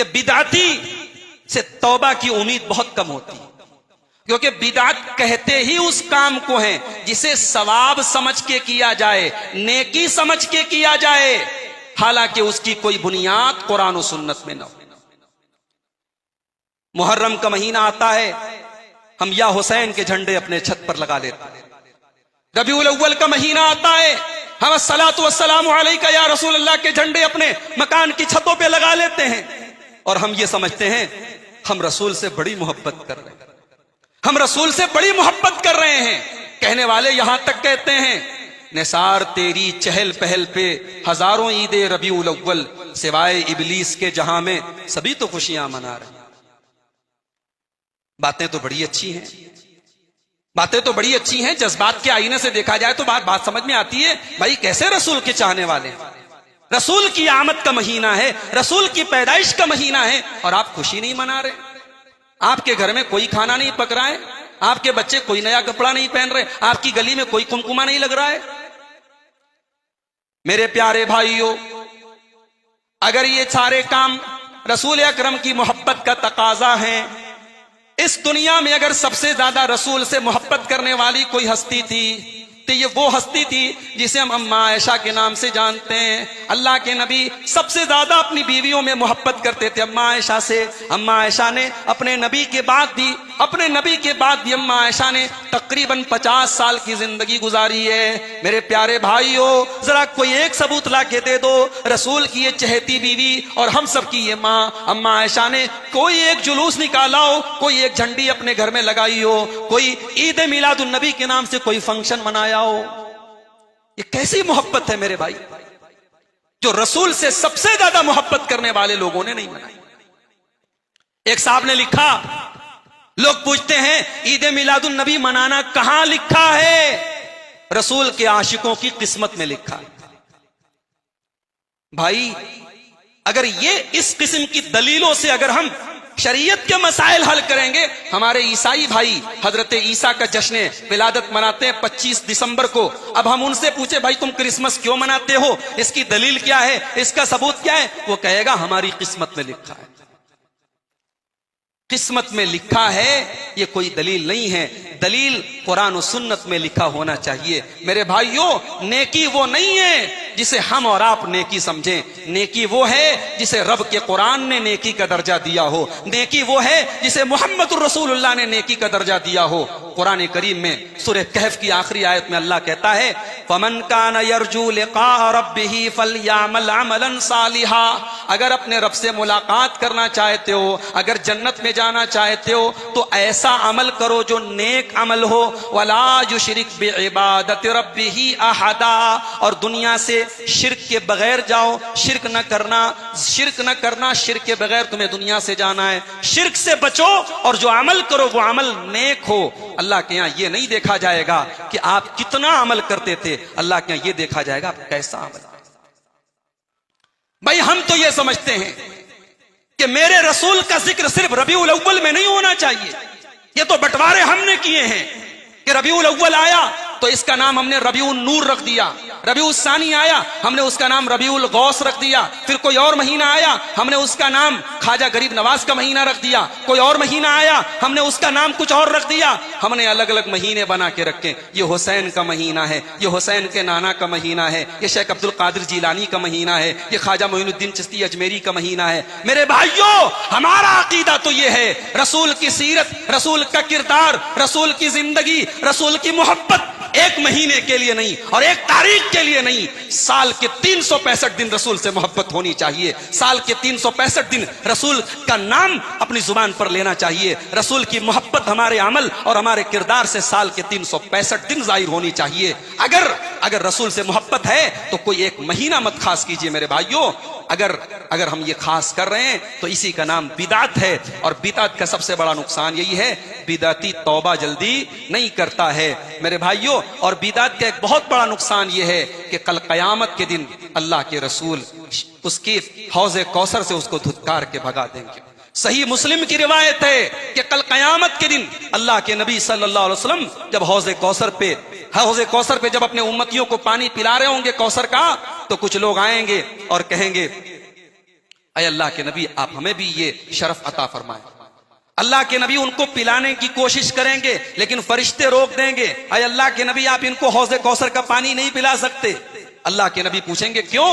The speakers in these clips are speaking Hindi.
कि बिदाती से तौबा की उम्मीद बहुत कम होती है, क्योंकि बिदात कहते ही उस काम को है जिसे सवाब समझ के किया जाए, नेकी समझ के किया जाए, हालांकि उसकी कोई बुनियाद कुरान और सुन्नत में न हो। मुहर्रम का महीना आता है, हम या हुसैन के झंडे अपने छत पर लगा लेते हैं। रबीउल अव्वल का महीना आता है, हम अस्सलातु वस्सलामु अलैका या रसूल अल्लाह के झंडे अपने मकान की छतों पे लगा लेते हैं, और हम ये समझते हैं हम रसूल से बड़ी मोहब्बत कर रहे हैं, हम रसूल से बड़ी मोहब्बत कर रहे हैं। कहने वाले यहां तक कहते हैं, निसार तेरी चहल पहल पे हजारों ईदे रबीउल अव्वल, सिवाय इबलीस के जहां में सभी तो खुशियां मना रहे हैं। बातें तो बड़ी अच्छी हैं, बातें तो बड़ी अच्छी हैं, जज्बात के आईने से देखा जाए तो बात समझ में आती है। भाई कैसे रसूल के चाहने वाले हैं, रसूल की आमद का महीना है, रसूल की पैदाइश का महीना है, और आप खुशी नहीं मना रहे। आपके घर में कोई खाना नहीं पक रहा है, आपके बच्चे कोई नया कपड़ा नहीं पहन रहे, आपकी गली में कोई कुमकुमा नहीं लग रहा है। मेरे प्यारे भाइयों, अगर ये सारे काम रसूल अकरम की मोहब्बत का तकाजा है, इस दुनिया में अगर सबसे ज्यादा रसूल से मोहब्बत करने वाली कोई हस्ती थी तो ये वो हस्ती थी जिसे हम अम्मा आयशा के नाम से जानते हैं। अल्लाह के नबी सबसे ज्यादा अपनी बीवियों में मोहब्बत करते थे अम्मा आयशा से। अम्मा आयशा ने अपने नबी के बाद भी अम्मा आयशा ने तकरीबन 50 साल की जिंदगी गुजारी है। मेरे प्यारे भाइयों, जरा कोई एक सबूत ला के दे दो, रसूल की ये चहेती बीवी और हम सब की ये माँ अम्मा आयशा ने कोई एक जुलूस निकाला हो, कोई एक झंडी अपने घर में लगाई हो, कोई ईद मिलादुन नबी के नाम से कोई फंक्शन मनाया हो। ये कैसी मोहब्बत है मेरे भाई, जो रसूल से सबसे ज्यादा मोहब्बत करने वाले लोगों ने नहीं मनाई। एक साहब ने लिखा, लोग पूछते हैं ईद मिलादुन नबी मनाना कहां लिखा है? रसूल के आशिकों की किस्मत में लिखा है। भाई अगर ये इस किस्म की दलीलों से अगर हम शरीयत के मसाइल हल करेंगे, हमारे ईसाई भाई हजरत ईसा का जश्न विलादत मनाते हैं 25 दिसंबर को। अब हम उनसे पूछे भाई तुम क्रिसमस क्यों मनाते हो, इसकी दलील क्या है, इसका सबूत क्या है? वो कहेगा हमारी किस्मत में लिखा है। किस्मत में लिखा है ये कोई दलील नहीं है, दलील कुरान और सुन्नत में लिखा होना चाहिए। मेरे भाइयों, नेकी वो नहीं है जिसे हम और आप नेकी समझें, नेकी वो है जिसे रब के कुरान ने नेकी का दर्जा दिया हो, नेकी वो है जिसे मोहम्मदुर रसूलुल्लाह ने नेकी का दर्जा दिया हो। कुरान करीम में सूरह कहफ की आखिरी आयत में अल्लाह कहता है, फमन कान यरजू लिका रब्बिही फलयामल अमलन सालिहा। अगर अपने रब से मुलाकात करना चाहते हो, अगर जन्नत में जाना चाहते हो, तो ऐसा अमल करो जो नेक अमल हो। वला युशरिक बिइबादति रब्बिही अहदा, और दुनिया से शिर्क के बगैर जाओ, शिर्क न करना, शिर्क के बगैर तुम्हें दुनिया से जाना है। शिर्क से बचो और जो अमल करो वो अमल नेक हो। अल्लाह के यहां ये नहीं देखा जाएगा कि आप कितना अमल करते थे, अल्लाह के यहां ये देखा जाएगा आप कैसा अमल। भाई हम तो ये समझते हैं कि मेरे रसूल का जिक्र सिर्फ रबीउल अव्वल में नहीं होना चाहिए। ये तो बंटवारे हमने किए हैं कि रबीउल अव्वल आया तो इसका नाम हमने रबीउल नूर रख दिया, रबीउल सानी आया हमने उसका नाम रबीउल गौस रख दिया, फिर कोई और महीना आया हमने उसका नाम ख्वाजा गरीब नवाज का महीना रख दिया, कोई और महीना आया हमने उसका नाम कुछ और रख दिया। हमने अलग अलग महीने बना के रखे। ये हुसैन का महीना है, ये हुसैन के नाना का महीना है, ये शेख अब्दुल कादिर जीलानी का महीना है, ये ख्वाजा मोइनुद्दीन चिश्ती अजमेरी का महीना है। मेरे भाइयों, हमारा अकीदा तो ये है, रसूल की सीरत, रसूल का किरदार, रसूल की जिंदगी, रसूल की मोहब्बत एक महीने के लिए नहीं और एक तारीख के लिए नहीं, साल के 365 दिन रसूल से मोहब्बत होनी चाहिए। साल के 365 दिन रसूल का नाम अपनी जुबान पर लेना चाहिए। रसूल की मोहब्बत हमारे अमल और हमारे किरदार से साल के 365 दिन जाहिर होनी चाहिए। अगर रसूल से मोहब्बत है तो कोई एक महीना मत खास कीजिए मेरे भाइयों। अगर हम ये खास कर रहे हैं तो इसी का नाम बिदात है, और बिदात का सबसे बड़ा नुकसान यही है, बिदाती तौबा जल्दी नहीं करता है मेरे भाइयों। और बिदात का एक बहुत बड़ा नुकसान यह है कि कल कयामत के दिन अल्लाह के रसूल उसकी हौज़े कौसर से उसको धुतकार के भगा देंगे। सही मुस्लिम की रिवायत है कि कल कयामत के दिन अल्लाह के नबी सल्लल्लाहु अलैहि वसल्लम जब हौज़े कौसर पे जब अपने उम्मतियों को पानी पिला रहे होंगे कौसर का, तो कुछ लोग आएंगे और कहेंगे अय अल्लाह के नबी, आप हमें भी ये शरफ अता फरमाएं। अल्लाह के नबी उनको पिलाने की कोशिश करेंगे लेकिन फरिश्ते रोक देंगे। अय अल्लाह के नबी, आप इनको हौज़े कौसर का पानी नहीं पिला सकते। अल्लाह के नबी पूछेंगे क्यों?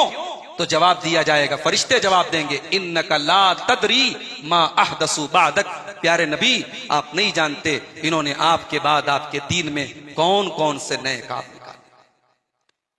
तो जवाब दिया जाएगा, फरिश्ते जवाब देंगे, इन्नका ला तदरी मा अहदसु बादक। प्यारे नबी, आप नहीं जानते इन्होंने आपके बाद आपके दीन में कौन कौन से नए काम निकाले।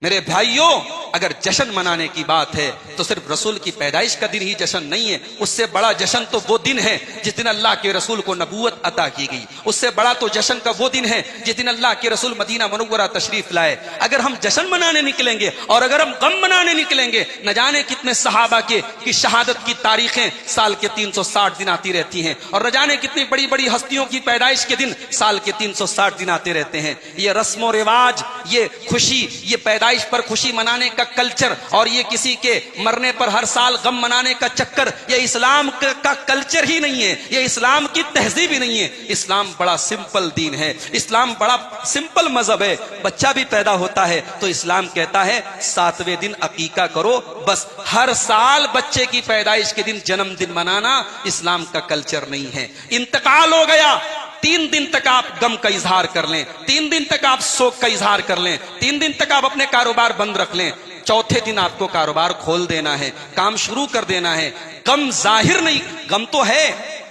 मेरे भाइयों, अगर जश्न मनाने की बात है तो सिर्फ रसूल की पैदाइश का दिन ही जश्न नहीं है। उससे बड़ा जश्न तो वो दिन है जिस दिन अल्लाह के रसूल को नबूवत अता की गई। उससे बड़ा तो जश्न का वो दिन है जिस दिन अल्लाह के रसूल मदीना मुनव्वरा तशरीफ लाए। अगर हम जश्न मनाने निकलेंगे और अगर हम गम मनाने निकलेंगे, न जाने कितने सहाबा की शहादत की तारीखें साल के 360 दिन आती रहती हैं, और न जाने कितनी बड़ी बड़ी हस्तियों की पैदाइश के दिन साल के 360 दिन आते रहते हैं। ये रस्म रिवाज, ये खुशी, ये पैदाइश पर खुशी मनाने का कल्चर, और ये किसी के मरने पर हर साल गम मनाने का चक्कर, ये इस्लाम का कल्चर ही नहीं है, ये इस्लाम की तहजीब ही नहीं है। इस्लाम बड़ा सिंपल दीन है, इस्लाम बड़ा सिंपल मजहब है। बच्चा भी पैदा होता है तो इस्लाम कहता है 7वें दिन अकीका करो। बस हर साल बच्चे की पैदाइश के दिन जन्मदिन मनाना इस्लाम का कल्चर नहीं है। इंतकाल हो गया, 3 दिन तक आप गम का इजहार कर लें, 3 दिन तक आप शोक का इजहार कर लें, 3 दिन तक आप अपने कारोबार बंद रख लें, चौथे दिन आपको कारोबार खोल देना है, काम शुरू कर देना है। गम जाहिर नहीं, गम तो है,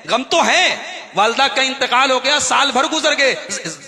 गम तो है। वालदा का इंतकाल हो गया, साल भर गुजर गए,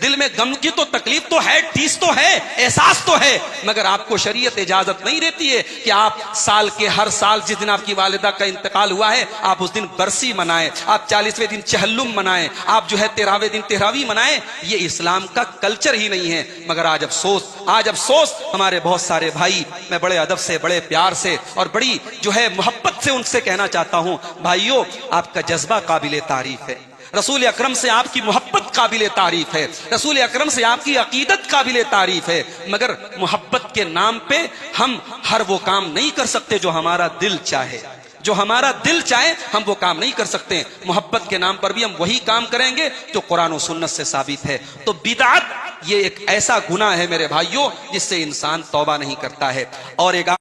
दिल में गम की तो तकलीफ तो है, ठीस तो है, एहसास तो है, मगर आपको शरीयत इजाजत नहीं देती है कि आप साल के हर साल जिस दिन आपकी वालिदा का इंतकाल हुआ है आप उस दिन बरसी मनाएं, आप 40वें दिन चहल्लुम मनाएं, आप जो है 13वें दिन तेहरावी मनाएं। ये इस्लाम का कल्चर ही नहीं है। मगर आज अफसोस हमारे बहुत सारे भाई, मैं बड़े अदब से, बड़े प्यार से और बड़ी जो है मोहब्बत से उनसे कहना चाहता हूं, भाइयों, आपका जज्बा काबिले तारीफ है, रसूल अकरम से आपकी मोहब्बत काबिले तारीफ है, रसूल अकरम से आपकी अकीदत काबिले तारीफ है, मगर मोहब्बत के नाम पे हम हर वो काम नहीं कर सकते जो हमारा दिल चाहे। जो हमारा दिल चाहे हम वो काम नहीं कर सकते। मोहब्बत के नाम पर भी हम वही काम करेंगे जो कुरान और सुन्नत से साबित है। तो बिदअत ये एक ऐसा गुनाह है मेरे भाइयों जिससे इंसान तौबा नहीं करता है। और एक